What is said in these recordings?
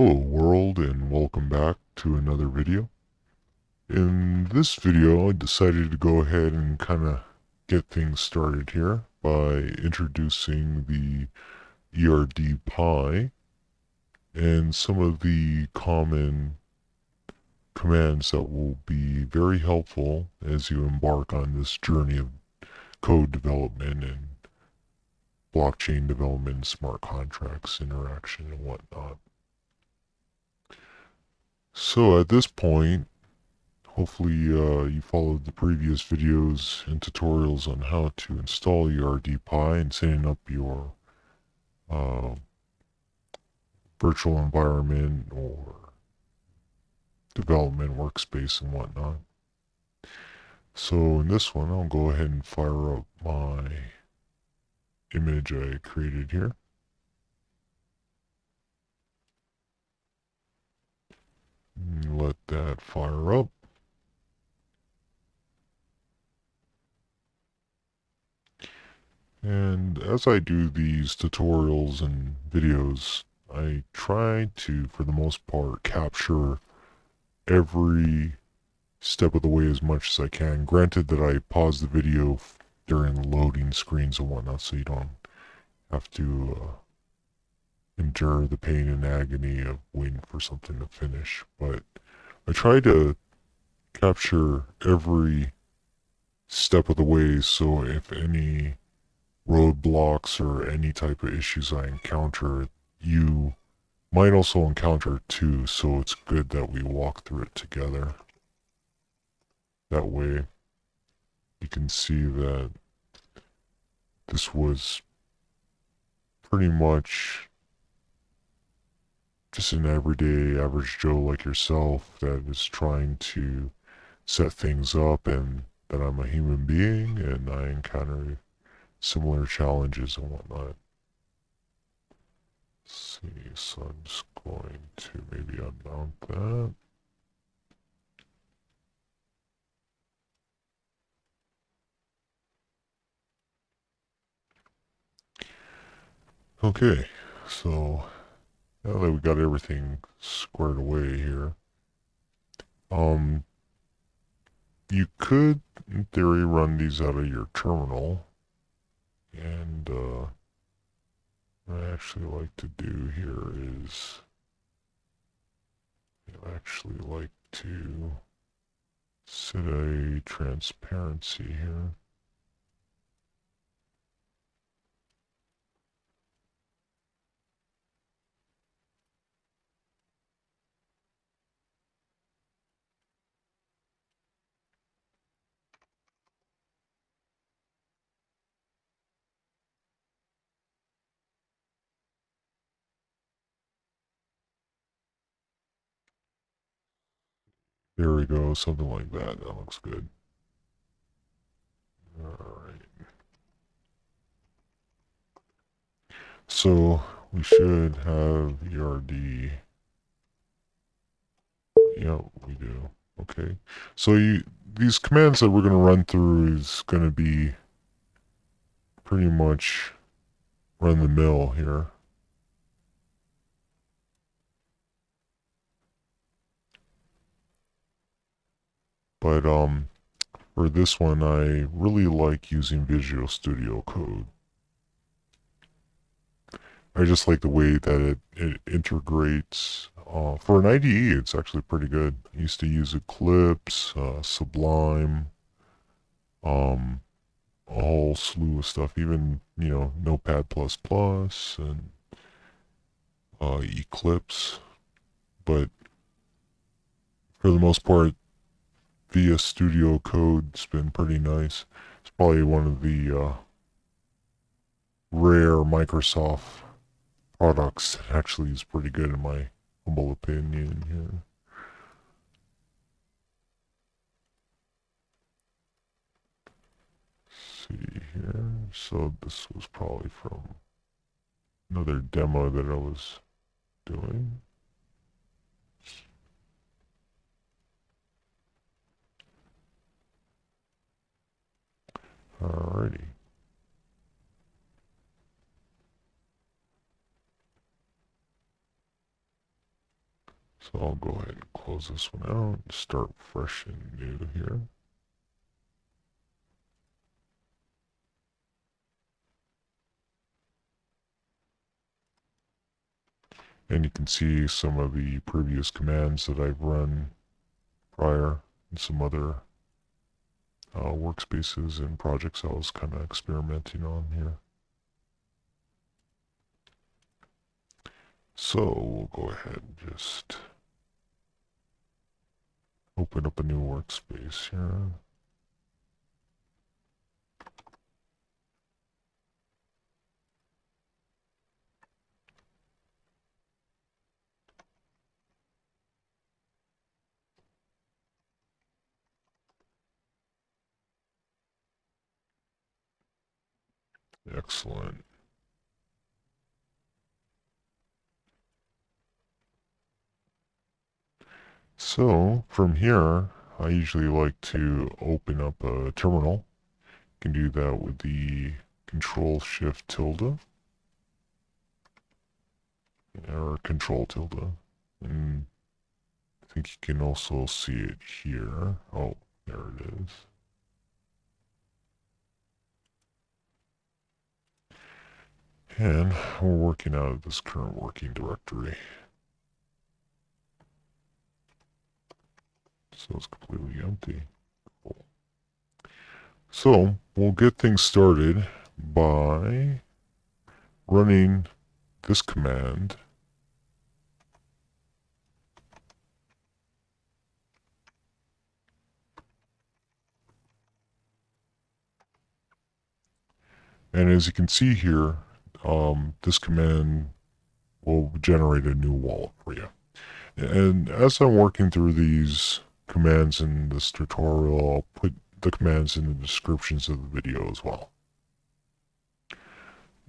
Hello world and welcome back to another video. In this video I decided to go ahead and kind of get things started here by introducing the erdpy and some of the common commands that will be very helpful as you embark on this journey of code development and blockchain development, smart contracts, interaction, and whatnot. So at this point, hopefully you followed the previous videos and tutorials on how to install your erdpy and setting up your uh, virtual environment or development workspace and whatnot. So in this one, I'll go ahead and fire up my image I created here. And let that fire up. And as I do these tutorials and videos, I try to, for the most part, capture every step of the way as much as I can. Granted that I pause the video during loading screens and whatnot, so you don't have to endure the pain and agony of waiting for something to finish. But I try to capture every step of the way, so if any roadblocks or any type of issues I encounter, you might also encounter too, so it's good that we walk through it together. That way you can see that this was pretty much just an everyday average Joe like yourself that is trying to set things up, and that I'm a human being and I encounter similar challenges and whatnot. Let's see, so I'm just going to maybe unmount that. Okay, so now that we got everything squared away here, you could, in theory, run these out of your terminal, and what I actually like to do here is I actually like to set a transparency here. There we go, something like that. That looks good. Alright. So we should have ERD. Yep, we do. Okay. So these commands that we're going to run through is going to be pretty much run the mill here. But for this one, I really like using Visual Studio Code. I just like the way that it integrates. For an IDE, it's actually pretty good. I used to use Eclipse, Sublime, um, a whole slew of stuff, even, Notepad++ and Eclipse. But for the most part, VS Studio Code's been pretty nice. It's probably one of the rare Microsoft products that actually is pretty good in my humble opinion here. See here. So this was probably from another demo that I was doing. Alrighty. So I'll go ahead and close this one out, start fresh and new here. And you can see some of the previous commands that I've run prior and some other workspaces and projects I was kind of experimenting on here. So we'll go ahead and just open up a new workspace here. Excellent. So from here, I usually like to open up a terminal. You can do that with the Control-Shift-tilde or Control tilde. And I think you can also see it here. Oh, there it is. And we're working out of this current working directory. So it's completely empty. Cool. So we'll get things started by running this command. And as you can see here, this command will generate a new wallet for you. And as I'm working through these commands in this tutorial, I'll put the commands in the descriptions of the video as well.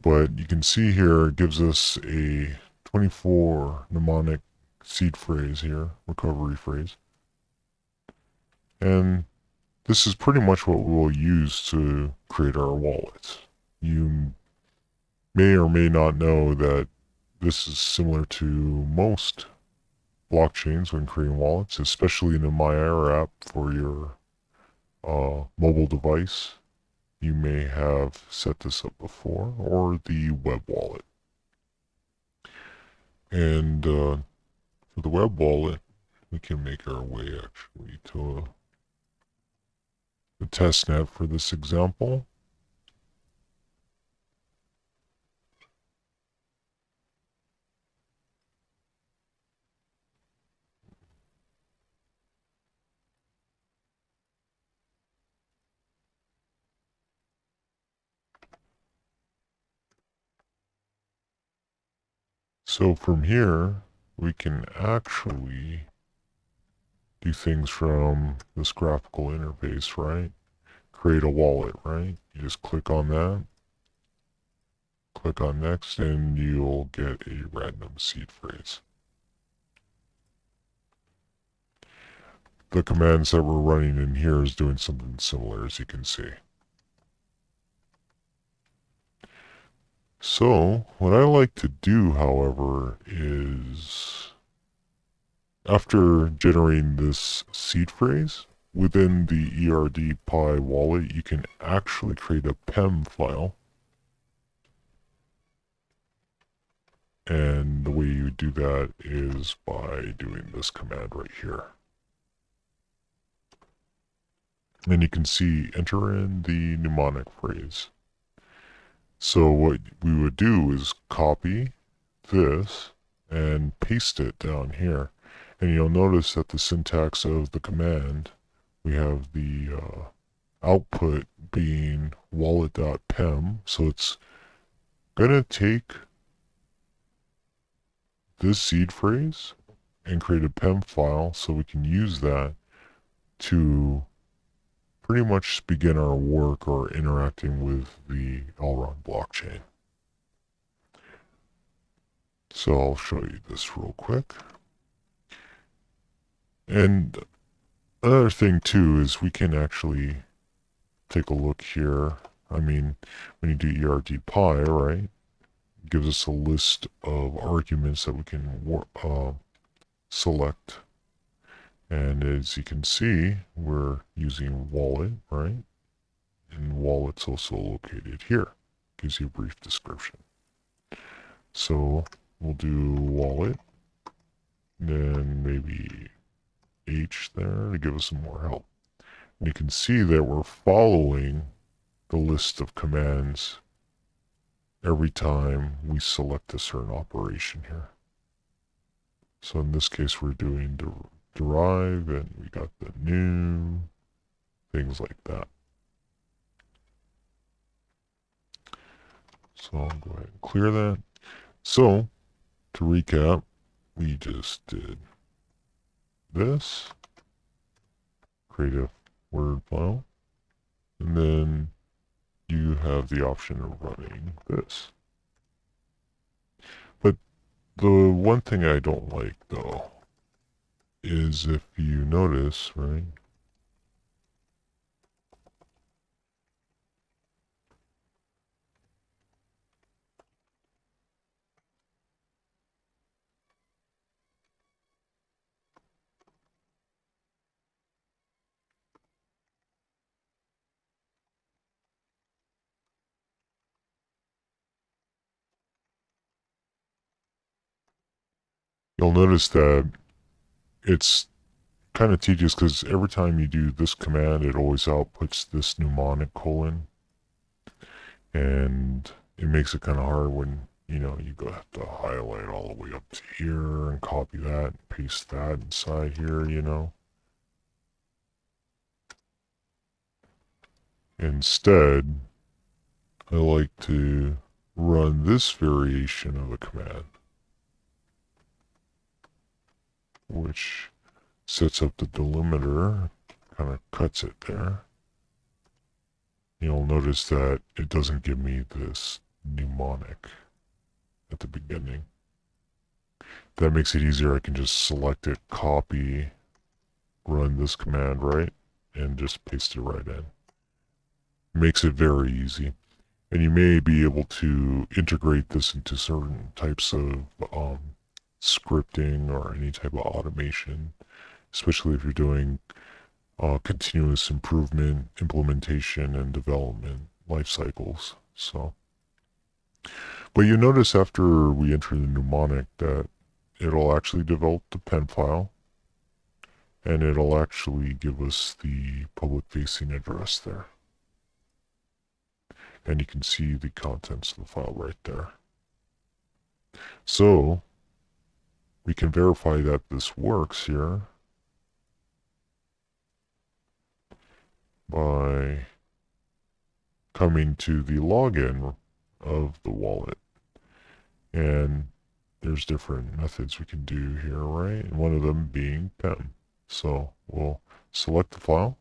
But you can see here it gives us a 24 mnemonic seed phrase here, recovery phrase. And this is pretty much what we'll use to create our wallets. You may or may not know that this is similar to most blockchains when creating wallets, especially in the MyAir app for your mobile device. You may have set this up before, or the web wallet. And for the web wallet, we can make our way actually to the testnet for this example. So from here, we can actually do things from this graphical interface, right? Create a wallet, right? You just click on that, click on next, and you'll get a random seed phrase. The commands that we're running in here is doing something similar, as you can see. So, what I like to do, however, is after generating this seed phrase, within the erdpy wallet, you can actually create a PEM file. And the way you do that is by doing this command right here. And you can see, enter in the mnemonic phrase. So what we would do is copy this and paste it down here. And you'll notice that the syntax of the command, we have the output being wallet.pem. So it's going to take this seed phrase and create a PEM file so we can use that to pretty much begin our work or interacting with the Elrond blockchain. So I'll show you this real quick. And another thing too is we can actually take a look here. I mean, when you do erdpy, right, it gives us a list of arguments that we can select. And as you can see, we're using wallet, right? And wallet's also located here. Gives you a brief description. So we'll do wallet, then maybe H there to give us some more help. And you can see that we're following the list of commands every time we select a certain operation here. So in this case, we're doing derive, and we got the new, things like that. So I'll go ahead and clear that. So to recap, we just did this, create a Word file, and then you have the option of running this. But the one thing I don't like, though, is if you notice, right? You'll notice that it's kind of tedious because every time you do this command, it always outputs this mnemonic colon, and it makes it kind of hard when you have to highlight all the way up to here and copy that and paste that inside here. Instead, I like to run this variation of a command, which sets up the delimiter, kind of cuts it there. You'll notice that it doesn't give me this mnemonic at the beginning. That makes it easier. I can just select it, copy, run this command, right? And just paste it right in. Makes it very easy. And you may be able to integrate this into certain types of scripting or any type of automation, especially if you're doing continuous improvement, implementation, and development life cycles. So, but you notice after we enter the mnemonic that it'll actually develop the pen file, and it'll actually give us the public facing address there. And you can see the contents of the file right there. So we can verify that this works here by coming to the login of the wallet. And there's different methods we can do here, right? And one of them being pen. So we'll select the file.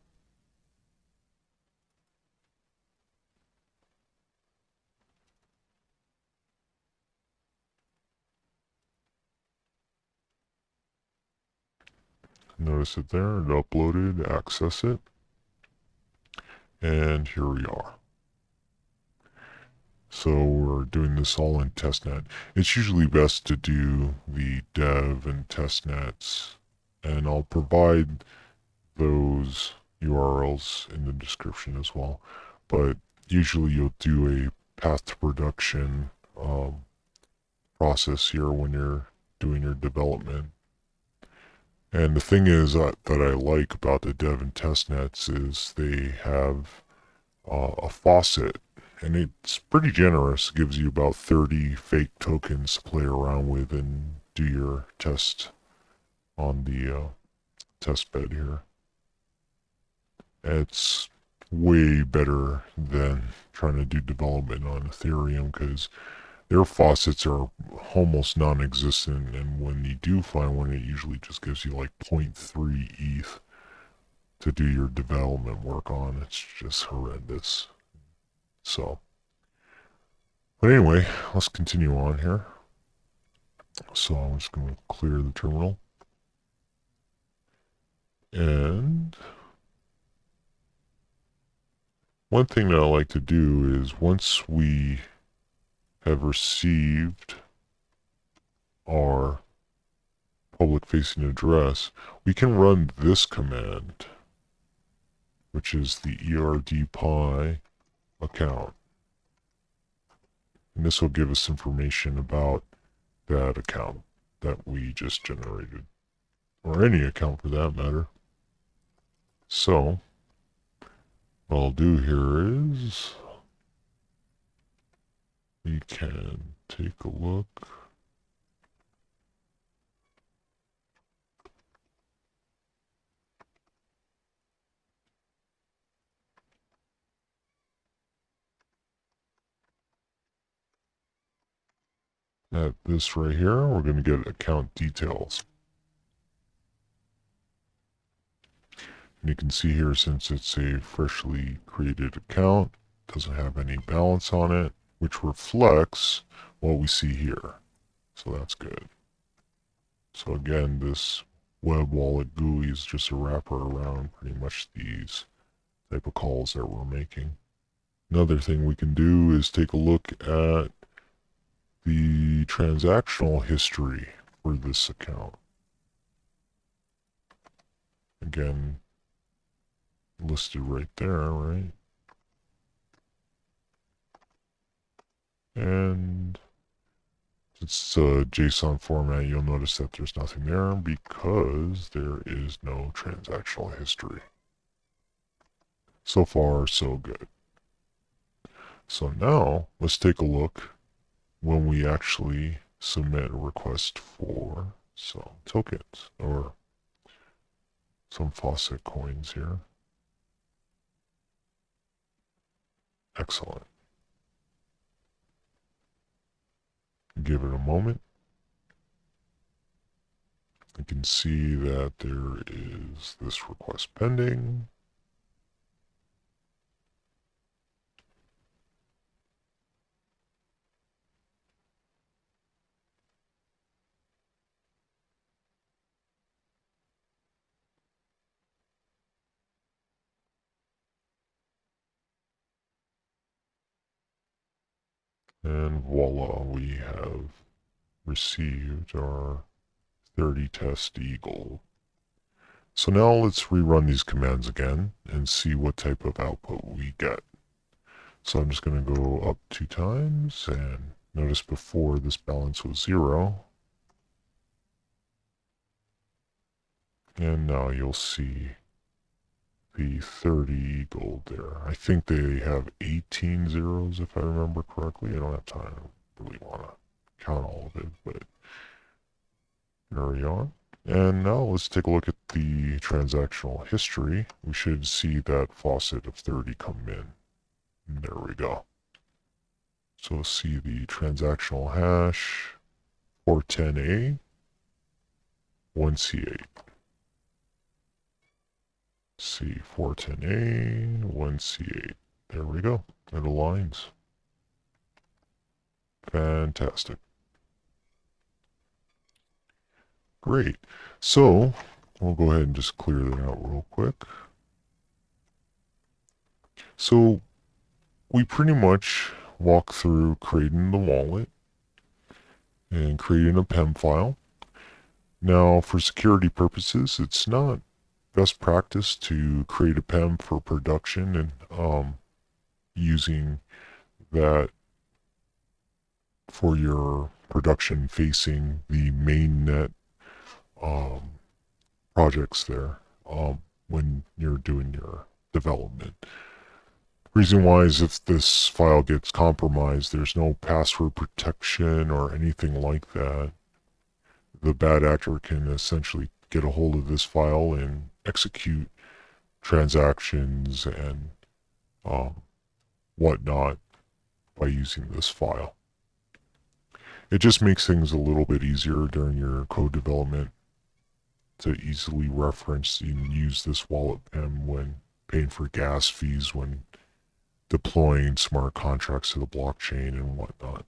Notice it there, it uploaded, access it. And here we are. So we're doing this all in testnet. It's usually best to do the dev and testnets, and I'll provide those URLs in the description as well. But usually you'll do a path to production process here when you're doing your development. And the thing is that I like about the dev and testnets is they have a faucet, and it's pretty generous. It gives you about 30 fake tokens to play around with and do your test on the test bed here. It's way better than trying to do development on Ethereum because their faucets are almost non-existent, and when you do find one, it usually just gives you like 0.3 ETH to do your development work on. It's just horrendous. So, but anyway, let's continue on here. So I'm just going to clear the terminal. And one thing that I like to do is once we have received our public-facing address, we can run this command, which is the erdpy account. And this will give us information about that account that we just generated, or any account for that matter. So, what I'll do here is we can take a look. At this right here, we're going to get account details. And you can see here, since it's a freshly created account, doesn't have any balance on it, which reflects what we see here. So that's good. So again, this web wallet GUI is just a wrapper around pretty much these type of calls that we're making. Another thing we can do is take a look at the transactional history for this account. Again, listed right there, right? And it's a JSON format. You'll notice that there's nothing there because there is no transactional history. So far, so good. So now let's take a look when we actually submit a request for some tokens or some Faucet coins here. Excellent. Give it a moment. You can see that there is this request pending. And voila, we have received our 30 test eagle. So now let's rerun these commands again and see what type of output we get. So I'm just going to go up 2 times, and notice before this balance was 0. And now you'll see the 30 gold there. I think they have 18 zeros if I remember correctly. I don't have time. I really want to count all of it, but there we are. And now let's take a look at the transactional history. We should see that faucet of 30 come in. And there we go. So we'll see the transactional hash 410A 1C8. C 410A 1C8. There we go. It aligns. Fantastic. Great. So we'll go ahead and just clear that out real quick. So we pretty much walk through creating the wallet and creating a PEM file. Now, for security purposes, it's not best practice to create a PEM for production and using that for your production facing the mainnet projects there when you're doing your development. Reason why is if this file gets compromised, there's no password protection or anything like that. The bad actor can essentially get a hold of this file and execute transactions and whatnot by using this file. It just makes things a little bit easier during your code development to easily reference and use this wallet PEM when paying for gas fees, when deploying smart contracts to the blockchain and whatnot.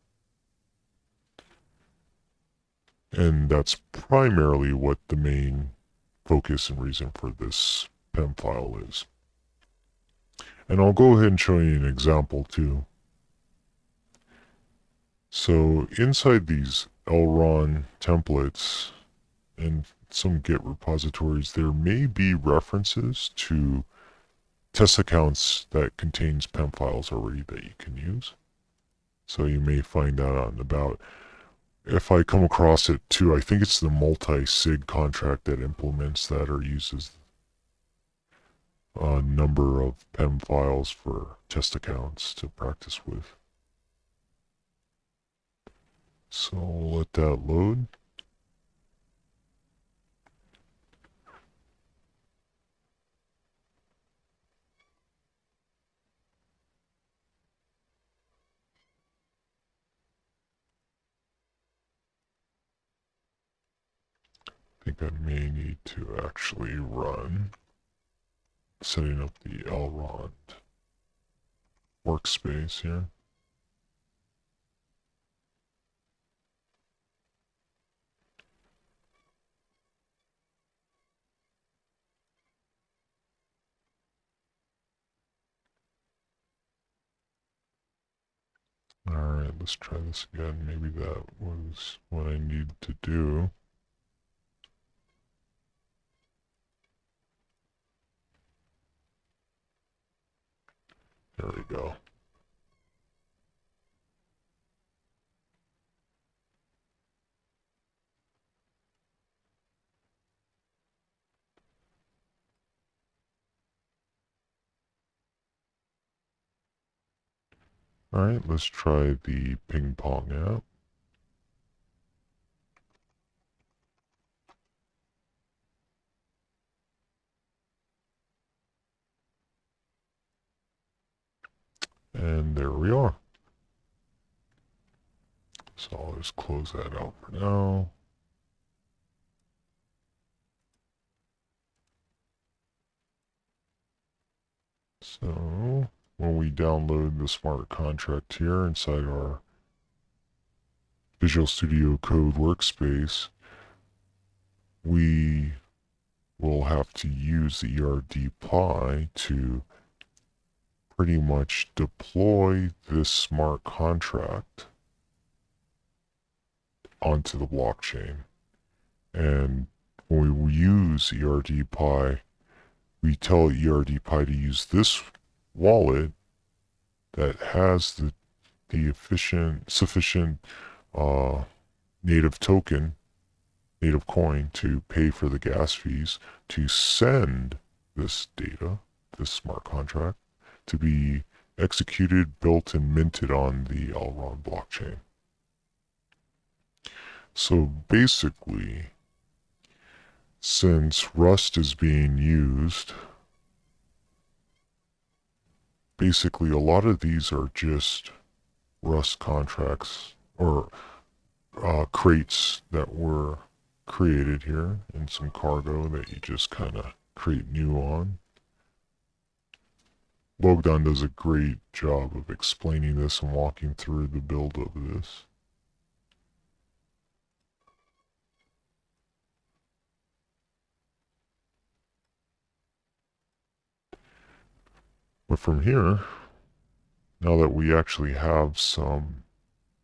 And that's primarily what the main focus and reason for this PEM file is. And I'll go ahead and show you an example too. So inside these Elrond templates in some Git repositories, there may be references to test accounts that contains PEM files already that you can use. So you may find that out and about. If I come across it too, I think it's the multi-sig contract that implements that or uses a number of PEM files for test accounts to practice with. So we'll let that load. I think I may need to actually run setting up the Elrond workspace here. Alright, let's try this again. Maybe that was what I need to do. There we go. Alright, let's try the ping pong app. And there we are. So I'll just close that out for now. So when we download the smart contract here inside our Visual Studio Code workspace, we will have to use the erdpy to pretty much deploy this smart contract onto the blockchain. And when we use erdpy, we tell erdpy to use this wallet that has the sufficient native token, native coin to pay for the gas fees to send this data, this smart contract, to be executed, built, and minted on the Elrond blockchain. So basically, since Rust is being used, basically a lot of these are just Rust contracts or crates that were created here in some cargo that you just kind of create new on. Bogdan does a great job of explaining this and walking through the build of this. But from here, now that we actually have some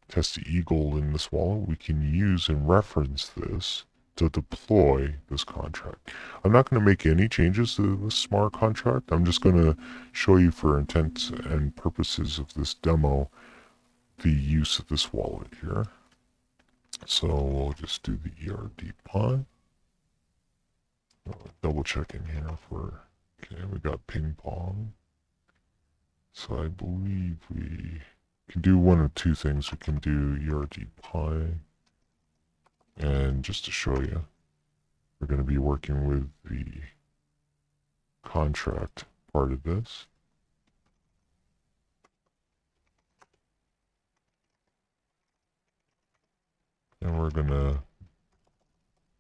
xEGLD in this wallet, we can use and reference this to deploy this contract. I'm not going to make any changes to the smart contract. I'm just going to show you for intents and purposes of this demo the use of this wallet here. So we'll just do the erdpy. Double checking here for, okay, we got ping pong. So I believe we can do one of two things. We can do erdpy, and just to show you, we're going to be working with the contract part of this. And we're going to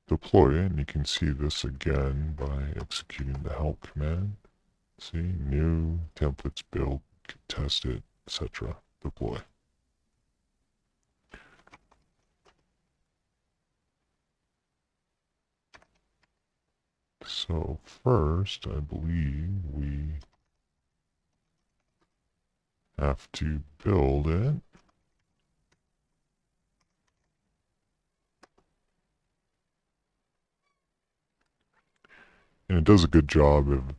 deploy it, and you can see this again by executing the help command. See, new, templates, build, test it, etc. Deploy. So first, I believe we have to build it. And it does a good job of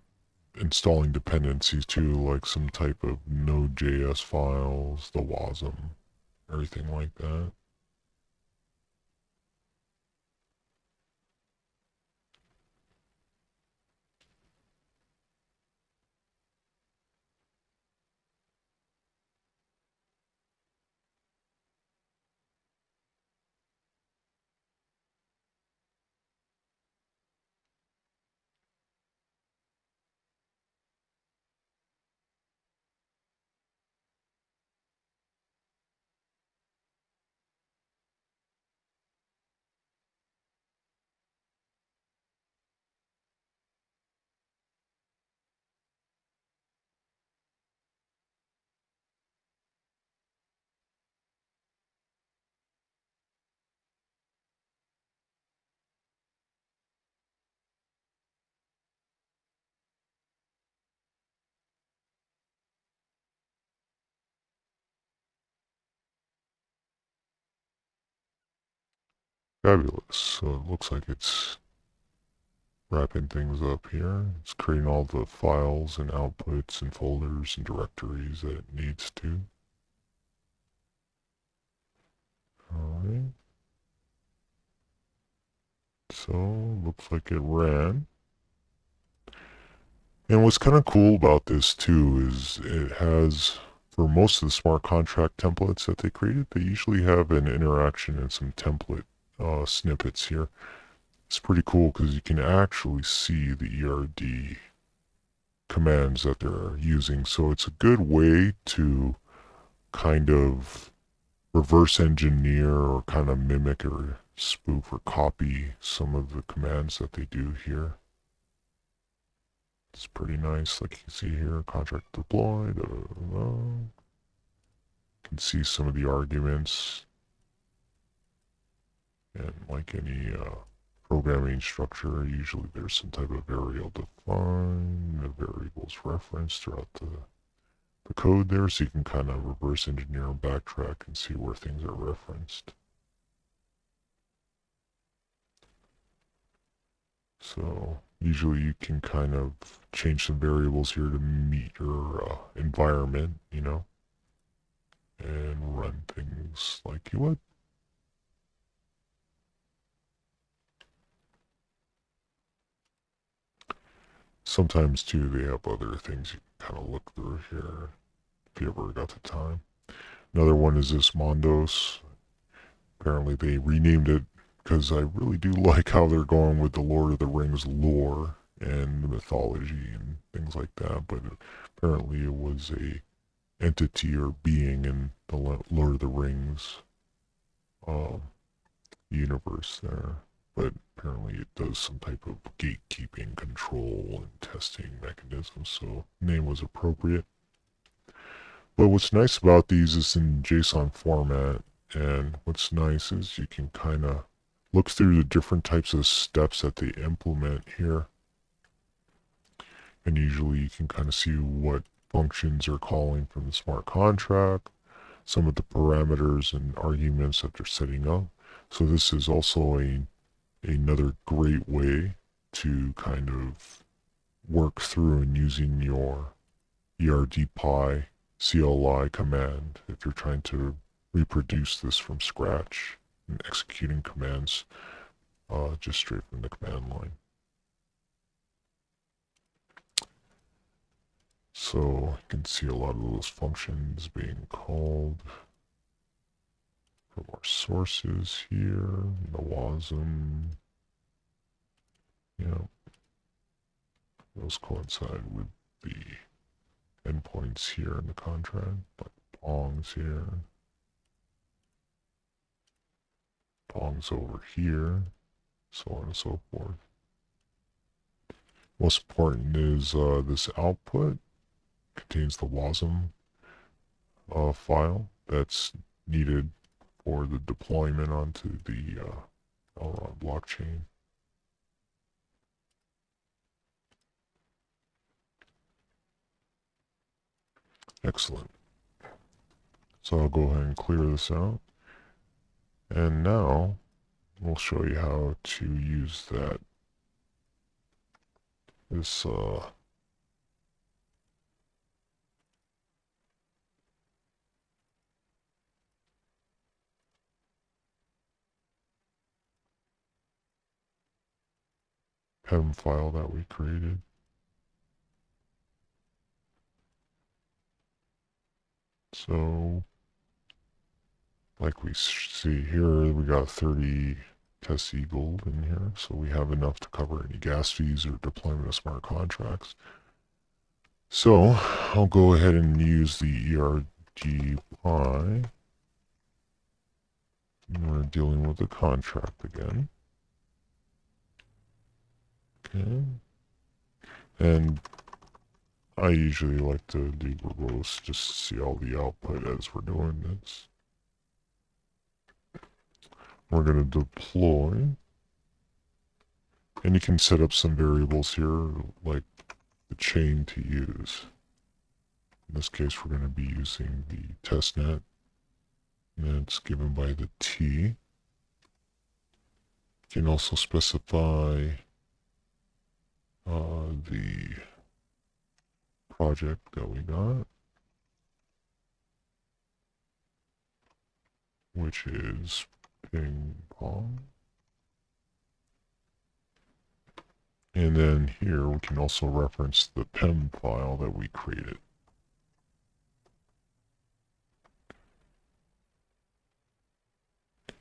installing dependencies too, like some type of Node.js files, the WASM, everything like that. Fabulous. So it looks like it's wrapping things up here. It's creating all the files and outputs and folders and directories that it needs to. Alright. So looks like it ran. And what's kind of cool about this too is it has, for most of the smart contract templates that they created, they usually have an interaction and some template snippets here. It's pretty cool because you can actually see the ERD commands that they're using. So it's a good way to kind of reverse engineer or kind of mimic or spoof or copy some of the commands that they do here. It's pretty nice, like you can see here, contract deployed. You can see some of the arguments, and like any programming structure, usually there's some type of variable defined, the variables referenced throughout the code there, so you can kind of reverse engineer and backtrack and see where things are referenced. So usually you can kind of change some variables here to meet your environment, you know, and run things like you would. Sometimes too they have other things you can kind of look through here if you ever got the time. Another one is this Mondos. Apparently they renamed it because I really do like how they're going with the Lord of the Rings lore and the mythology and things like that. But apparently it was a entity or being in the Lord of the Rings uh, universe there. But apparently it does some type of gatekeeping control and testing mechanism, so name was appropriate. But what's nice about these is in JSON format, and what's nice is you can kind of look through the different types of steps that they implement here. And usually you can kind of see what functions are calling from the smart contract, some of the parameters and arguments that they're setting up. So this is also another great way to kind of work through and using your erdpy CLI command if you're trying to reproduce this from scratch and executing commands just straight from the command line. So you can see a lot of those functions being called from our sources here, the WASM. Yeah, those coincide with the endpoints here in the contract, like pongs here, pongs over here, so on and so forth. Most important is this output contains the WASM file that's needed for the deployment onto the Elrond blockchain. Excellent. So I'll go ahead and clear this out. And now we'll show you how to use that this PEM file that we created. So, like we see here, we got 30 test xEGLD in here, so we have enough to cover any gas fees or deployment of smart contracts. So, I'll go ahead and use the erdpy. We're dealing with the contract again. Okay. And I usually like to do verbose just to see all the output as we're doing this. We're going to deploy. And you can set up some variables here, like the chain to use. In this case, we're going to be using the testnet. And it's given by the T. You can also specify the project that we got, which is ping pong. And then here we can also reference the PEM file that we created.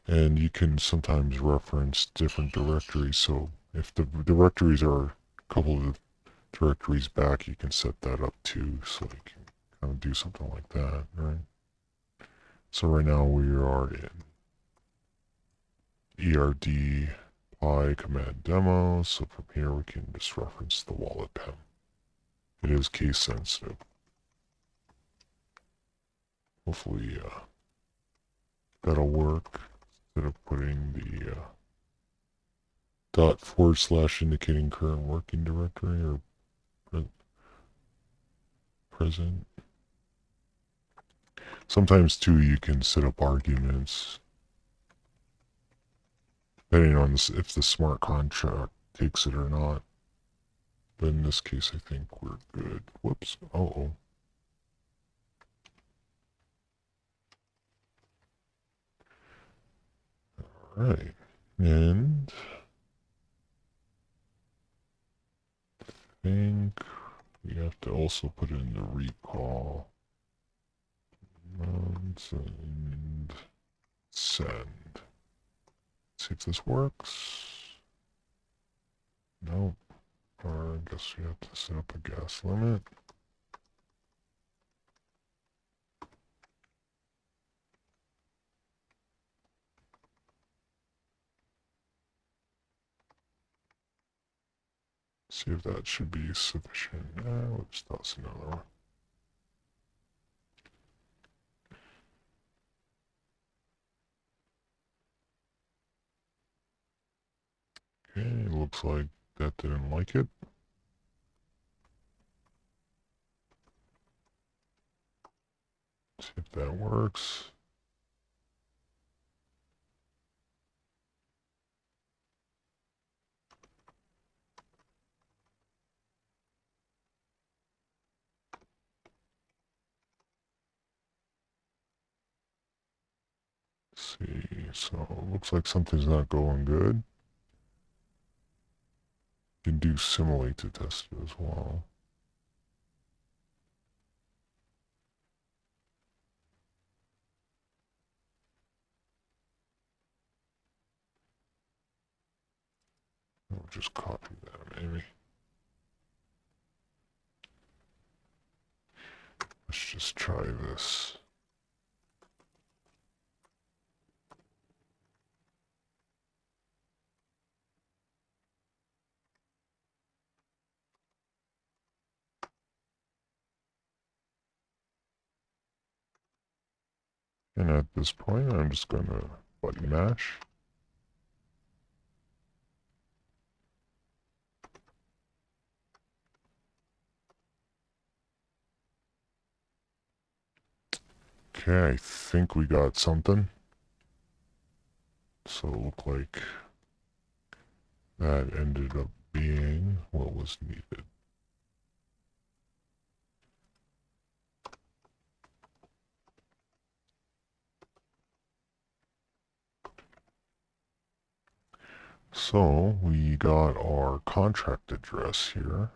And you can sometimes reference different directories. So if the directories are a couple of directories back, you can set that up too. So you can kind of do something like that, right? So right now we are in erdpy command demo. So from here we can just reference the wallet PEM. It is case sensitive. Hopefully that'll work instead of putting the // indicating current working directory or present. Sometimes too you can set up arguments depending on this, if the smart contract takes it or not. But in this case I think we're good. Whoops. Uh-oh. Alright. And I think we have to also put in the recall and send. See if this works. Nope. Or I guess we have to set up a gas limit. See if that should be sufficient. Let's toss another one. Okay, looks like that didn't like it. See if that works. Let's see, so it looks like something's not going good. You can do simulate to test it as well. I'll just copy that maybe. Let's just try this. And at this point, I'm just going to button mash. Okay, I think we got something. So it looked like that ended up being what was needed. So we got our contract address here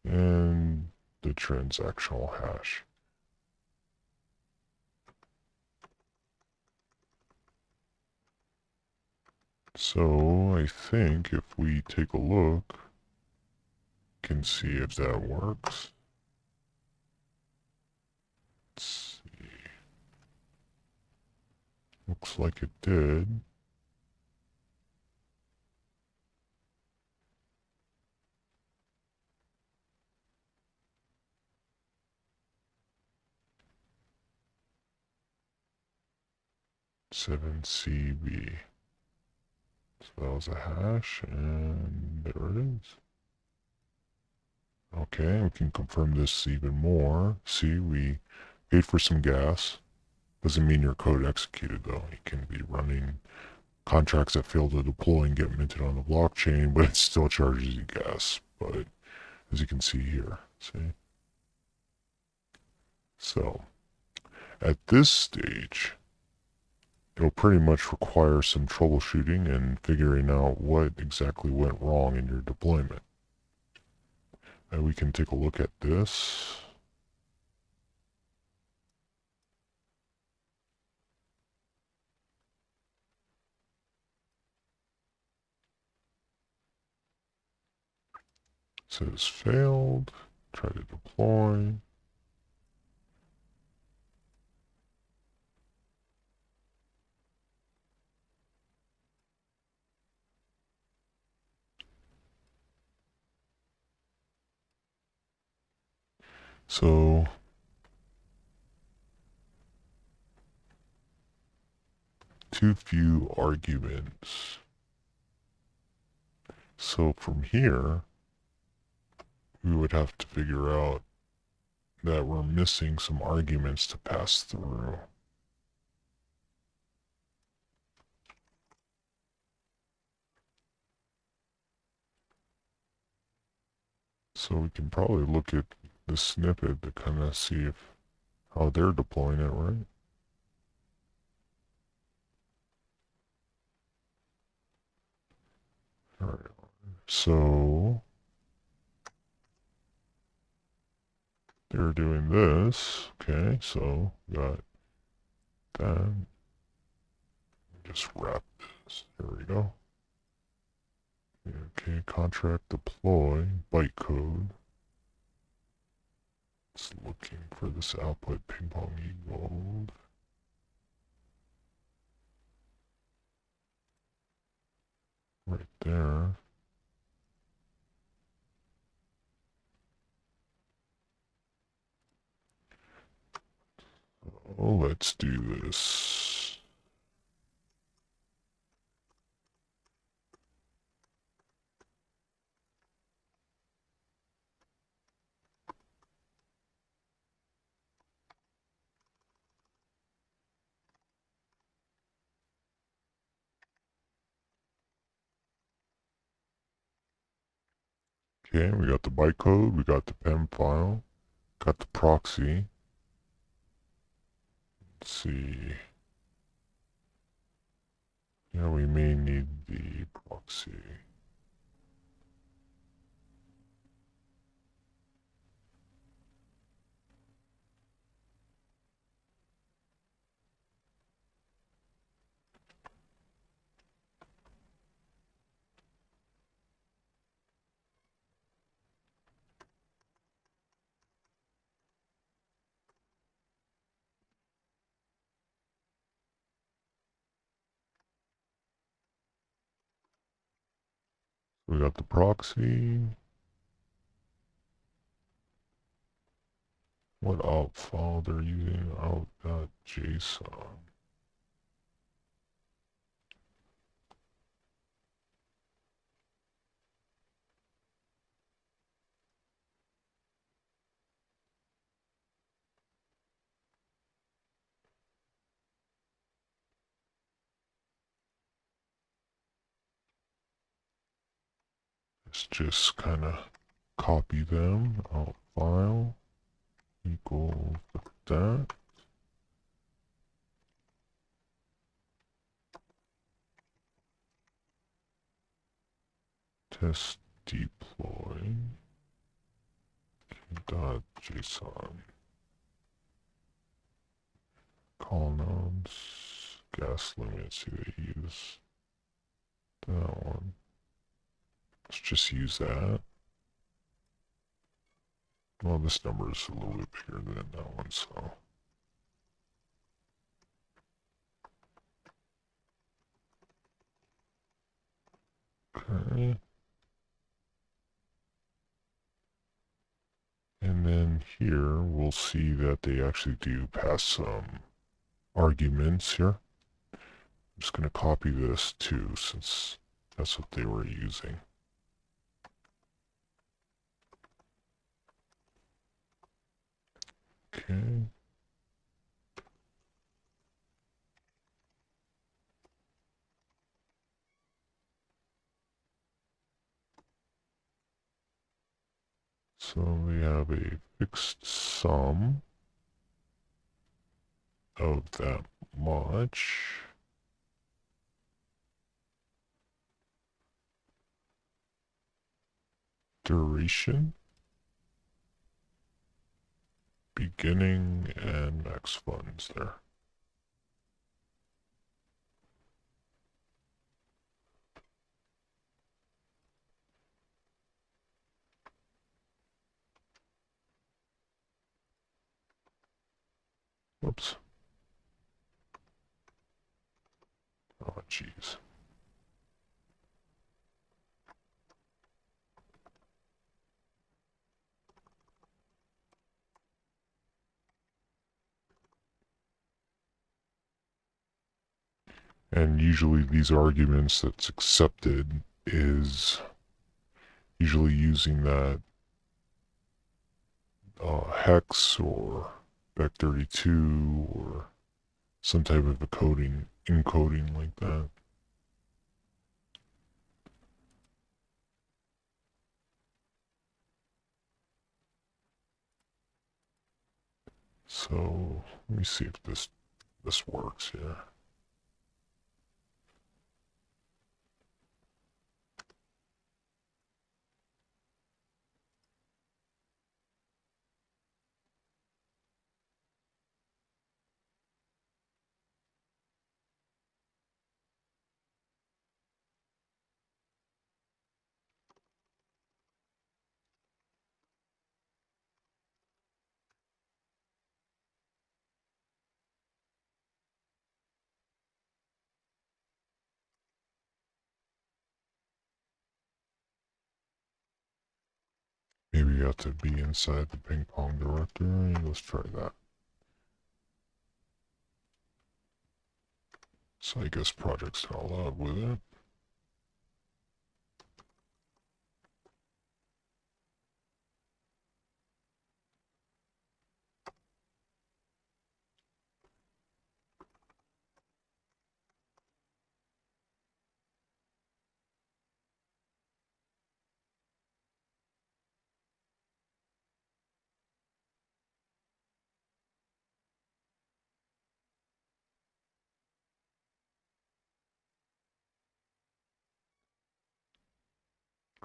and the transactional hash. So I think if we take a look, we can see if that works. Let's see. Looks like it did. Seven CB. So that was a hash, and there it is. Okay, we can confirm this even more. See, we paid for some gas. Doesn't mean your code executed though. You can be running contracts that fail to deploy and get minted on the blockchain, but it still charges you gas. But as you can see here, see? So at this stage, it'll pretty much require some troubleshooting and figuring out what exactly went wrong in your deployment. And we can take a look at this. It says failed. Try to deploy. So too few arguments. So from here, we would have to figure out that we're missing some arguments to pass through. So we can probably look at the snippet to kind of see if how they're deploying it, right? All right. So they're doing this. Okay, so got that. Just wrap this. There we go. Okay, contract deploy, bytecode. It's looking for this output ping pong eGold. Right there. Oh, let's do this. Okay, we got the bytecode, we got the PEM file, got the proxy. Let's see. Yeah, we may need the proxy. We got the proxy. What out file they're using? Out.json. Let's just kind of copy them. Alt file equals that. Test deploy dot JSON. Call nodes, gas limits, who they use. That one. Let's just use that. Well, this number is a little bit bigger than that one, so. Okay. And then here, we'll see that they actually do pass some arguments here. I'm just going to copy this too, since that's what they were using. Okay. So we have a fixed sum of that much. Duration. Beginning and max funds there. Whoops. Oh, jeez. And usually these arguments that's accepted is usually using that hex or Bec32 or some type of encoding like that. So let me see if this works here. Maybe you have to be inside the ping pong directory. Let's try that. So I guess project's not allowed with it.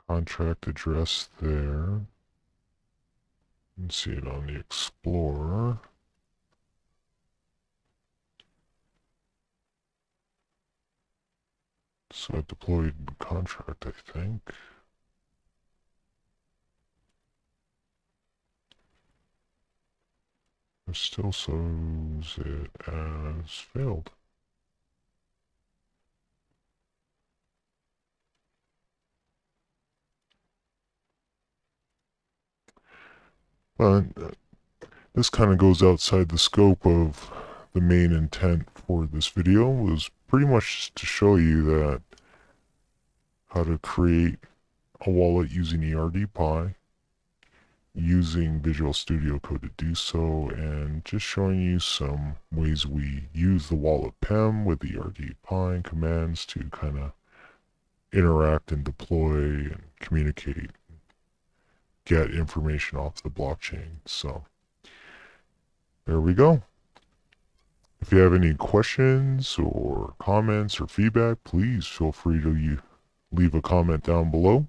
Contract address there. You can see it on the Explorer. So I deployed contract, I think. It still shows it as failed. But this kind of goes outside the scope of the main intent for this video. It was pretty much to show you that how to create a wallet using erdpy, using Visual Studio Code to do so, and just showing you some ways we use the wallet PEM with the erdpy commands to kind of interact and deploy and communicate, get information off the blockchain. So there we go. If you have any questions or comments or feedback, please feel free to leave a comment down below.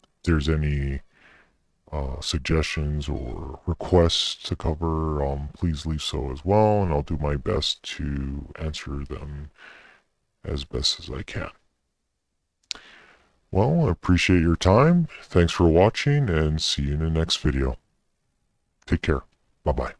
If there's any suggestions or requests to cover, please leave so as well, and I'll do my best to answer them as best as I can. Well, I appreciate your time. Thanks for watching, and see you in the next video. Take care. Bye-bye.